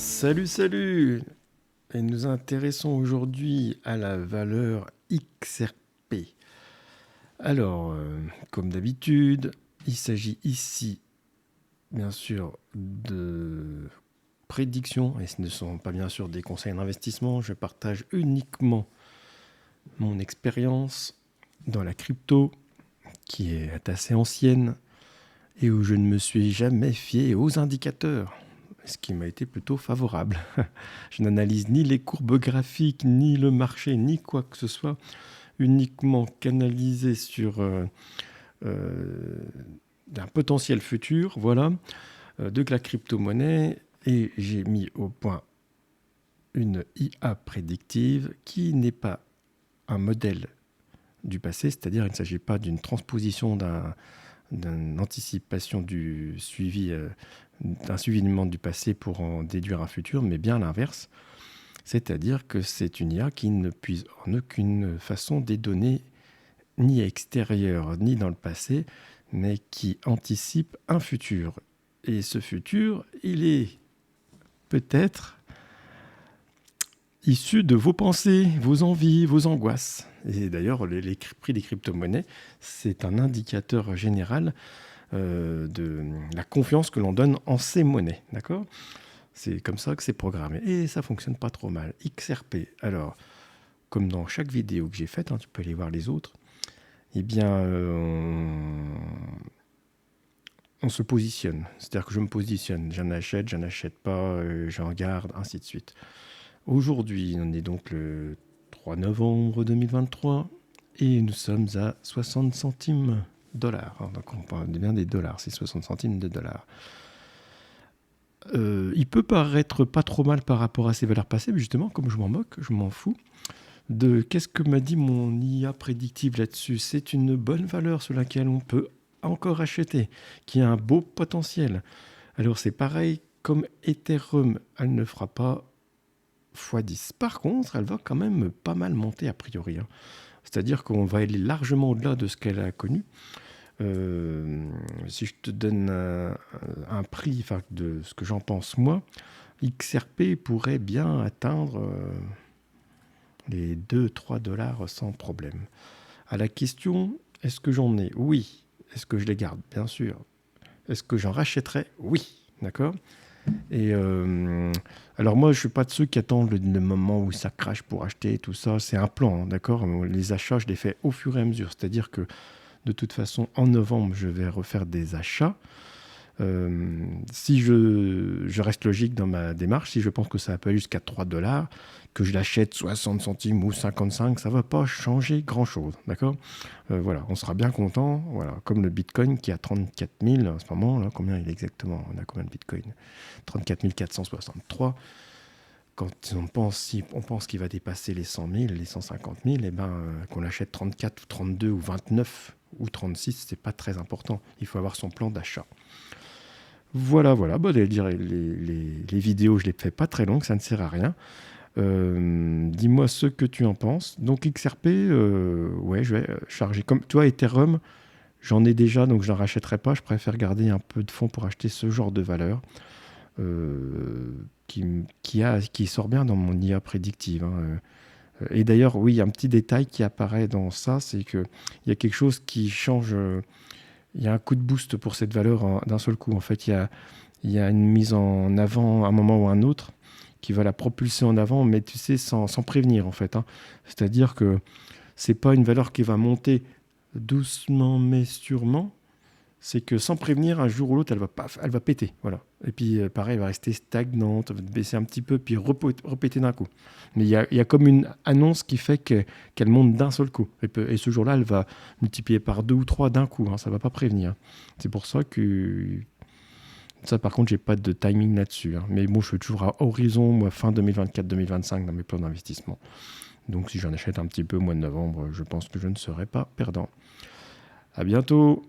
Salut, salut! Et nous intéressons aujourd'hui à la valeur XRP. Alors, comme d'habitude, il s'agit ici, bien sûr, de prédictions, et ce ne sont pas bien sûr des conseils d'investissement. Je partage uniquement mon expérience dans la crypto, qui est assez ancienne, et où je ne me suis jamais fié aux indicateurs, ce qui m'a été plutôt favorable. Je n'analyse ni les courbes graphiques, ni le marché, ni quoi que ce soit, uniquement canalisé sur un potentiel futur, voilà, de la crypto-monnaie, et j'ai mis au point une IA prédictive qui n'est pas un modèle du passé, c'est-à-dire il ne s'agit pas d'une transposition d'une anticipation du suivi, d'un suivi du monde du passé pour en déduire un futur, mais bien l'inverse. C'est-à-dire que c'est une IA qui ne puise en aucune façon des données ni extérieures ni dans le passé, mais qui anticipe un futur. Et ce futur, il est peut-être issu de vos pensées, vos envies, vos angoisses. Et d'ailleurs, les prix des crypto-monnaies, c'est un indicateur général de la confiance que l'on donne en ces monnaies. D'accord ? C'est comme ça que c'est programmé. Et ça fonctionne pas trop mal. XRP, alors, comme dans chaque vidéo que j'ai faite, tu peux aller voir les autres, eh bien, on se positionne. C'est-à-dire que je me positionne. J'en achète pas, j'en garde, ainsi de suite. Aujourd'hui, on est donc le 3 novembre 2023 et nous sommes à 60 centimes dollars. Donc on parle bien des dollars, c'est 60 centimes de dollars. Il peut paraître pas trop mal par rapport à ses valeurs passées, mais justement, comme je m'en moque, je m'en fous. De qu'est-ce que m'a dit mon IA prédictive là-dessus? C'est une bonne valeur sur laquelle on peut encore acheter, qui a un beau potentiel. Alors c'est pareil, comme Ethereum, elle ne fera pas x10. Par contre, elle va quand même pas mal monter a priori. C'est-à-dire qu'on va aller largement au-delà de ce qu'elle a connu. Si je te donne un prix de ce que j'en pense moi, XRP pourrait bien atteindre les 2-3 dollars sans problème. À la question, est-ce que j'en ai? Oui. Est-ce que je les garde? Bien sûr. Est-ce que j'en rachèterai? Oui. D'accord? Et alors moi, je ne suis pas de ceux qui attendent le moment où ça crache pour acheter, tout ça. C'est un plan, d'accord? Les achats, je les fais au fur et à mesure. C'est-à-dire que de toute façon, en novembre, je vais refaire des achats. Si je reste logique dans ma démarche, si je pense que ça va pas aller jusqu'à 3 dollars, que je l'achète 60 centimes ou 55, ça ne va pas changer grand-chose. D'accord? Voilà, on sera bien content. Voilà, comme le Bitcoin qui a 34 000 en ce moment. Là, combien il est exactement? On a combien de Bitcoin? 34 463. Quand on pense qu'il va dépasser les 100 000, les 150 000, eh ben, qu'on l'achète 34 ou 32 ou 29 ou 36, c'est pas très important. Il faut avoir son plan d'achat. Voilà. Bon, les vidéos, je les fais pas très longues, ça ne sert à rien. Dis-moi ce que tu en penses. Donc XRP, ouais, je vais charger. Comme toi, Ethereum, j'en ai déjà, donc je n'en rachèterai pas. Je préfère garder un peu de fonds pour acheter ce genre de valeur. Qui sort bien dans mon IA prédictive. Et d'ailleurs, oui, un petit détail qui apparaît dans ça, c'est qu'il y a quelque chose qui change. Il y a un coup de boost pour cette valeur d'un seul coup. En fait, il y a une mise en avant à un moment ou à un autre qui va la propulser en avant, mais tu sais, sans prévenir, en fait. C'est-à-dire que c'est pas une valeur qui va monter doucement mais sûrement. C'est que sans prévenir, un jour ou l'autre, elle va péter. Voilà. Et puis, pareil, elle va rester stagnante, elle va baisser un petit peu, puis repéter d'un coup. Mais il y a comme une annonce qui fait qu'elle monte d'un seul coup. Et ce jour-là, elle va multiplier par 2 ou 3 d'un coup. Ça ne va pas prévenir. C'est pour ça que... Ça, par contre, j'ai pas de timing là-dessus. Mais bon, je suis toujours à horizon, moi, fin 2024-2025 dans mes plans d'investissement. Donc, si j'en achète un petit peu au mois de novembre, je pense que je ne serai pas perdant. À bientôt!